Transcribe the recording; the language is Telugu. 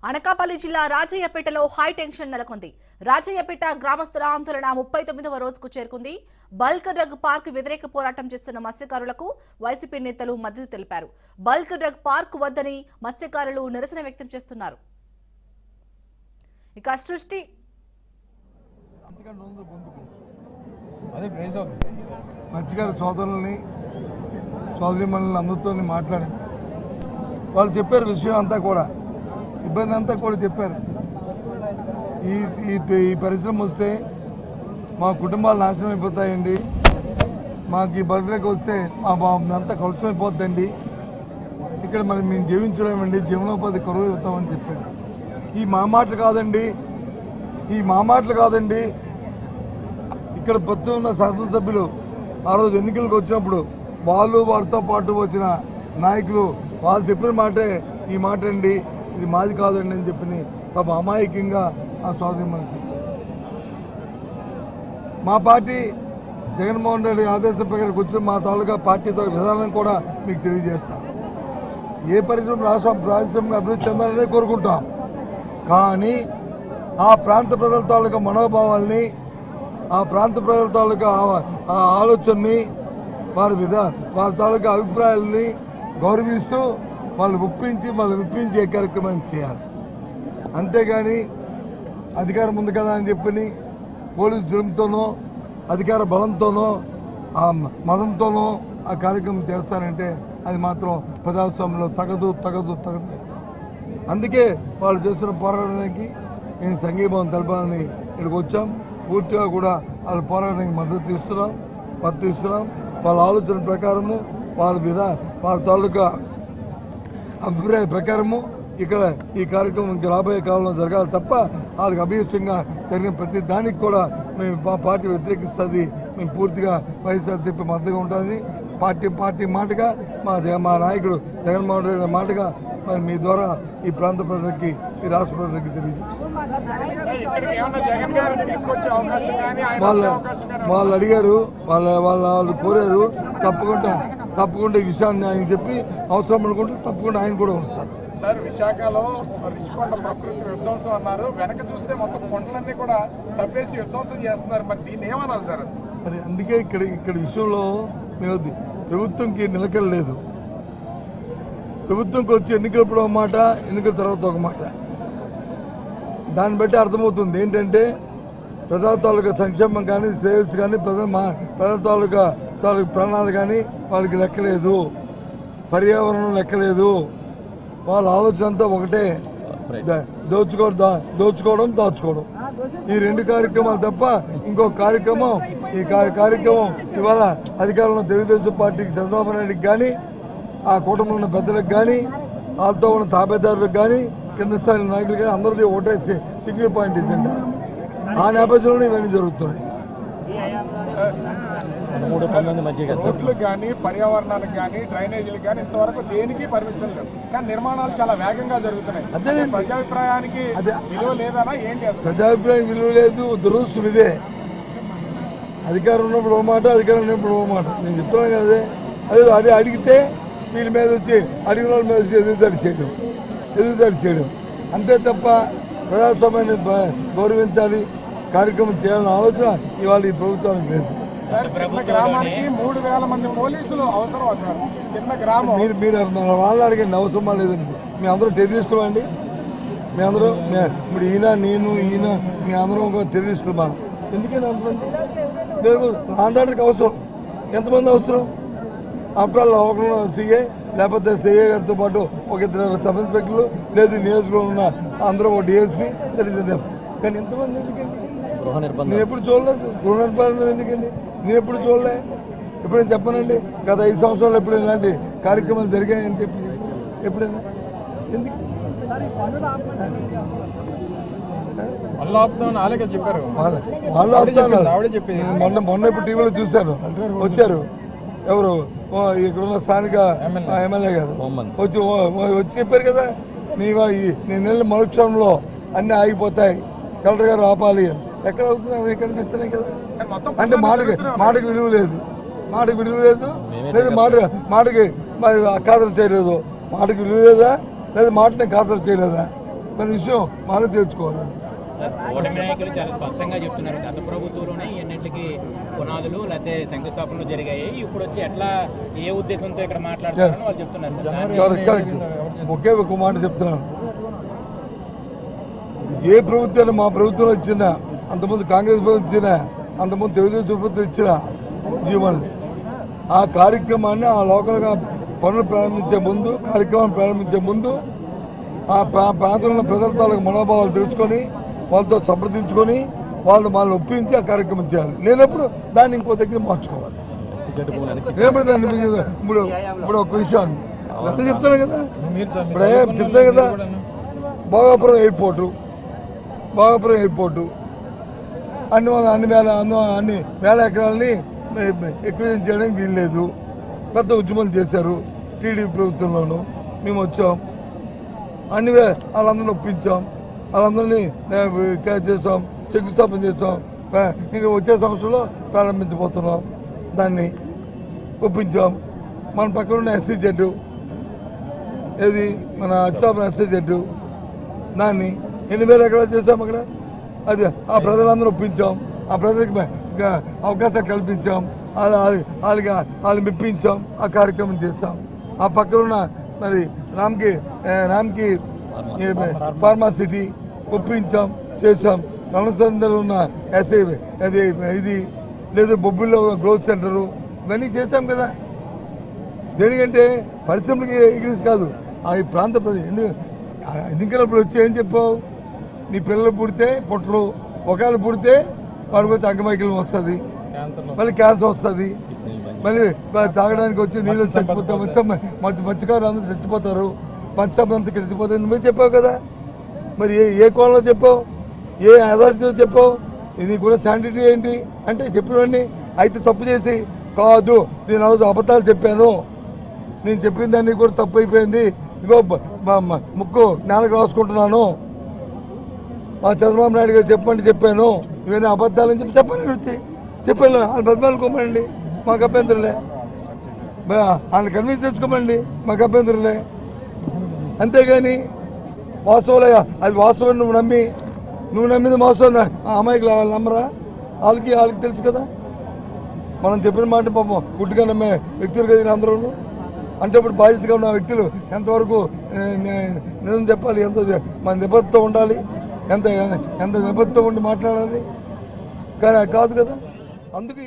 అనకాపల్లి జిల్లా రాజయ్యపేటలో హై టెన్షన్ నెలకొంది. రాజయ్యపేట గ్రామస్తుల ఆందోళన 39వ రోజుకు చేరుకుంది. బల్క్ డ్రగ్ పార్క్ వ్యతిరేక పోరాటం చేస్తున్న మత్స్యకారులకు వైసీపీ నేతలు మద్దతు తెలిపారు. బల్క్ డ్రగ్ పార్క్ వద్దని మత్స్యకారులు నిరసన వ్యక్తం చేస్తున్నారు. ఇక సృష్టి మత్స్యకారు సోదరుల్ని సోదరిమణులని అందరితో మాట్లాడారు. వాళ్ళు చెప్పారు విషయం అంతా కూడా, ఇబ్బంది అంతా కూడా చెప్పారు. ఈ పరిశ్రమ వస్తే మా కుటుంబాలు నాశనం అయిపోతాయండి, మాకు ఈ బర్రెకి వస్తే మా అంతా కలుషమైపోతుందండి, ఇక్కడ మరి మేము జీవించలేమండి, జీవనోపాధి కరువు అవుతామని చెప్పారు. ఈ మా మాటలు కాదండి, ఇక్కడ ప్రస్తుతం ఉన్న శాసనసభ్యులు ఆ రోజు ఎన్నికలకు వచ్చినప్పుడు వారితో పాటు వచ్చిన నాయకులు వాళ్ళు చెప్పిన మాటే ఈ మాట అండి, ఇది మాది కాదండి అని చెప్పి పాప అమాయకంగా ఆ సోదరి మనకి మా పార్టీ జగన్మోహన్ రెడ్డి ఆదేశం ప్రకారం వచ్చిన మా తాలూకా పార్టీ విధానం కూడా మీకు తెలియజేస్తాం. ఏ పారిశ్రామిక అభివృద్ధి చెందాలనే కోరుకుంటాం, కానీ ఆ ప్రాంత ప్రజల తాలూకా మనోభావాల్ని, ఆ ప్రాంత ప్రజల తాలూకా ఆలోచనని, వారి తాలూకా అభిప్రాయాలని గౌరవిస్తూ వాళ్ళు విప్పించే కార్యక్రమాన్ని చేయాలి. అంతేగాని అధికారం ఉంది కదా అని చెప్పని పోలీసు జులుంతోనో అధికార బలంతోనో ఆ మతంతోనో ఆ కార్యక్రమం చేస్తారంటే అది మాత్రం ప్రజాస్వామ్యంలో తగదు. అందుకే వాళ్ళు చేస్తున్న పోరాటానికి నేను సంఘీభావం తెలపాలని ఇక్కడికి వచ్చాం. పూర్తిగా కూడా వాళ్ళ పోరాటానికి మద్దతు ఇస్తున్నాం. వాళ్ళ ఆలోచన ప్రకారము వాళ్ళ తాలూకా అభిప్రాయ ప్రకారము ఇక్కడ ఈ కార్యక్రమం రాబోయే కాలంలో జరగాలి తప్ప వాళ్ళకి అభీష్టంగా జరిగిన ప్రతి దానికి కూడా మేము మా పార్టీ వ్యతిరేకిస్తుంది. మేము పూర్తిగా వైఎస్ఆర్సీపీ మద్దతుగా ఉంటుంది. పార్టీ మాటగా మా నాయకుడు జగన్మోహన్ రెడ్డి మాటగా మరి మీ ద్వారా ఈ ప్రాంత ప్రజలకి, ఈ రాష్ట్ర ప్రజలకి తెలియజేస్తారు. వాళ్ళు అడిగారు, వాళ్ళు కోరారు. తప్పకుండా ఈ విషయాన్ని ఆయన చెప్పి అవసరం అనుకుంటే తప్పకుండా ఆయన కూడా వస్తారు. సార్, విశాఖలో రిషికొండ ప్రకృతి విధ్వంసం అన్నారు, వెనక చూస్తే మొత్తం కొండలన్నీ కూడా తప్పేసి విధ్వంసం చేస్తున్నారు. మరి దీన్ని ఏమన్నారు సార్? మరి అందుకే ఇక్కడ విషయంలో మేము ప్రభుత్వంకి నిలకడ లేదు. ప్రభుత్వంకి వచ్చి ఎన్నికలప్పుడు ఒక మాట, ఎన్నికల తర్వాత ఒక మాట. దాన్ని బట్టి అర్థమవుతుంది ఏంటంటే ప్రజల తాలూకా సంక్షేమం కానీ, శ్రేయస్సు కానీ, ప్రజల తాలూకా ప్రాణాలు కానీ వాళ్ళకి లెక్కలేదు, పర్యావరణం లెక్కలేదు. వాళ్ళ ఆలోచన అంతా ఒకటే, దోచుకోవడం దాచుకోవడం. ఈ రెండు కార్యక్రమాలు తప్ప ఇంకో కార్యక్రమం ఈ కార్యక్రమం ఇవాళ అధికారంలో తెలుగుదేశం పార్టీకి చంద్రబాబు నాయుడికి కానీ, ఆ కూటమిలో ఉన్న పెద్దలకు కానీ, వాళ్ళతో ఉన్న తాబేదారులకు కానీ, కింద స్థాయి నాయకులు కానీ అందరిది ఒకటే సింగిల్ పాయింట్ ఇచ్చింది. ఆ నేపథ్యంలో ఇవన్నీ జరుగుతున్నాయి. రోడ్లు కానీ, పర్యావరణానికి కానీ, డ్రైనేజీలకు కానీ ఇంతవరకు దేనికి పర్మిషన్ లేదు, కానీ నిర్మాణాలు చాలా వేగంగా జరుగుతున్నాయి. అదే ప్రజాభిప్రాయానికి విలువ లేదనా ఏంటి? ప్రజాభిప్రాయం విలువ లేదు, దురదృష్టం ఇదే. అధికారం ఉన్నప్పుడు ఓ మాట, అధికారం ఉన్నప్పుడు ఓ మాట. నేను చెప్తున్నాను కదా, అదే అడిగితే వీళ్ళ మీద వచ్చి అడిగిన వాళ్ళ మీద వచ్చి ఎదురుదాడి చేయడం అంతే తప్ప ప్రజాస్వామ్యాన్ని గౌరవించాలి, కార్యక్రమం చేయాలన్న ఆలోచన ఇవాళ ఈ ప్రభుత్వానికి లేదు. గ్రామానికి 3000 మంది పోలీసులు అవసరం అవుతారు. చిన్న గ్రామం. మీరు వాళ్ళని అడిగండి, అవసరమా లేదండి. మీ అందరూ టెర్రరిస్టులు అండి, మీ అందరూ ఇప్పుడు ఈయన మీ అందరం ఒక టెర్రరిస్టులు. ఎందుకని అంతమంది? ఆంధ్రాకి అవసరం ఎంతమంది అవసరం? అప్పుడు ఒకరు సీఏ, లేకపోతే సిఏ గారితో పాటు ఒక 2 సబ్ ఇన్స్పెక్టర్లు, లేదు నియోజకవర్గంలో ఉన్న అందరూ ఒక డిఎస్పీ, కానీ ఎంతమంది ఎందుకండి? నేను ఎప్పుడు చూడలేదు. గృహ నిర్బంధం ఎందుకండి? నేను ఎప్పుడు చూడలే. ఎప్పుడైనా చెప్పనండి గత 5 సంవత్సరాలు ఎప్పుడు ఇలాంటి కార్యక్రమాలు జరిగాయని చెప్పి ఎప్పుడైనా? ఎందుకు వాళ్ళు ఆపుతున్నారు? మొన్న ఇప్పుడు టీవీలో చూశాను, వచ్చారు ఎవరు ఇక్కడున్న స్థానిక ఎమ్మెల్యే గారు వచ్చి చెప్పారు కదా, నేను నెల మరుక్షణంలో అన్నీ ఆగిపోతాయి, కలెక్టర్ గారు ఆపాలి అని. ఎక్కడ అవుతుంది? కనిపిస్తున్నాయి కదా. అంటే మాటకి విలువ లేదు, లేదు మాటకి ఖాతరు చేయలేదు. మాటకి విలువ లేదా, లేదు మాటని ఖాతరు చేయలేదా? మన విషయం మనం తెచ్చుకోవాలి. కూటమి నాయకులు చాలా స్పష్టంగా చెప్తున్నారు, గత ప్రభుత్వంలోనే ఎన్నింటికి పునాదులు లేకపోతే శంకుస్థాపనలు జరిగాయి, ఇప్పుడు వచ్చి ఎట్లా ఏ ఉద్దేశంతో ఇక్కడ మాట్లాడుతున్నారని వాళ్ళు చెప్తున్నారు. కరెక్ట్. ఒకే ఒక మాట చెప్తున్నాను, ఏ ప్రభుత్వాన్ని మా ప్రభుత్వంలో ఇచ్చిన, అంతకుముందు కాంగ్రెస్ ప్రభుత్వం ఇచ్చిన, అంతకుముందు తెలుగుదేశం ప్రభుత్వం ఇచ్చిన జీవోల్ని ఆ కార్యక్రమాన్ని ఆ లోకల్గా పనులు ప్రారంభించే ముందు, కార్యక్రమాన్ని ప్రారంభించే ముందు ఆ ప్రాంతంలో ఉన్న ప్రజల తాలూకు మనోభావాలు తెలుసుకొని వాళ్ళతో సంప్రదించుకొని వాళ్ళని ఒప్పించి ఆ కార్యక్రమం చేయాలి. లేనప్పుడు దాన్ని ఇంకో దగ్గర మార్చుకోవాలి. లేనప్పుడు దాన్ని ఇప్పుడు ఒక విషయాన్ని అదే చెప్తాను కదా, ఇప్పుడే చెప్తాను కదా, భోగాపురం ఎయిర్పోర్టు అన్ని వేల ఎకరాలని ఎక్విజన్ చేయడానికి వీల్లేదు. పెద్ద ఉద్యమాలు చేశారు టీడీపీ ప్రభుత్వంలోనూ. మేము వచ్చాం, వాళ్ళందరినీ ఒప్పించాం, వాళ్ళందరినీ క్యాచ్ చేసాం, శంకుస్థాపన చేసాం. ఇంకా వచ్చే సంవత్సరంలో ప్రారంభించబోతున్నాం. దాన్ని ఒప్పించాం. మన పక్కన ఉన్న ఎస్సీ జెడ్, ఏది మన అచ్చాపన ఎస్సీ జెడ్, దాన్ని 8,000 ఎకరాలు చేసాం అక్కడ. అది ఆ ప్రజలందరూ ఒప్పించాం, ఆ ప్రజలకు అవకాశాలు కల్పించాం, వాళ్ళని మెప్పించాం, ఆ కార్యక్రమం చేస్తాం. ఆ పక్కన ఉన్న మరి రామ్కి ఫార్మాసిటీ ఒప్పించాం, చేసాం. రణసందలో ఉన్న ఎస్ఐ ఇది లేదా బొబ్బుల్లో గ్రోత్ సెంటరు, ఇవన్నీ చేసాం కదా. దేనికంటే పరిశ్రమలకి ఎగ్రీస్ కాదు, ఈ ప్రాంత ప్రజలు. ఎన్నికలప్పుడు వచ్చి ఏం చెప్పావు, నీ పిల్లలు పుడితే పుట్టరు, ఒకవేళ పుడితే వాడికి వచ్చి అంగమైకల్యం వస్తుంది, మళ్ళీ క్యాన్సర్ వస్తుంది, మళ్ళీ తాగడానికి వచ్చి నీళ్ళు చచ్చిపోతాం, మత్స్యకారులు అందరూ చచ్చిపోతారు, మత్స్యం అంతా చచ్చిపోతారు. నువ్వే చెప్పావు కదా. మరి ఏ కోణంలో చెప్పావు, ఏ అథారిటీతో చెప్పావు, ఇది కూడా శానిటరీ ఏంటి అంటే చెప్పినవన్నీ. అయితే తప్పు చేసి కాదు, నేను రోజు అబద్ధాలు చెప్పాను, నేను చెప్పిన దాన్ని కూడా తప్పు అయిపోయింది, ఇగో ముక్కు నేలకు రాసుకుంటున్నాను, మా చంద్రబాబు నాయుడు గారు చెప్పండి చెప్పాను, ఇవన్నీ అబద్ధాలని చెప్పండి వచ్చి చెప్పాను. వాళ్ళు బతిమాలుకోమండి, మాకు అభ్యంతరులే. వాళ్ళని కన్విన్స్ చేసుకోమండి, మాకు అభ్యంతరులే. అంతేగాని వాస్తవాలే, అది వాస్తవం నువ్వు నమ్మింది వాస్తవం. ఆ అమ్మాయికి వాళ్ళు నమ్మరా? వాళ్ళకి తెలుసు కదా. మనం చెప్పిన మాట పాపం గుడ్డుగా నమ్మే వ్యక్తులు కదా అందరూ. అంటే ఇప్పుడు బాధ్యతగా ఉన్న వ్యక్తులు ఎంతవరకు నిజం చెప్పాలి, ఎంత మన నిబద్ధత ఉండాలి, ఎంత నిబద్ధత ఉండి మాట్లాడాలి. కానీ కాదు కదా. అందుకే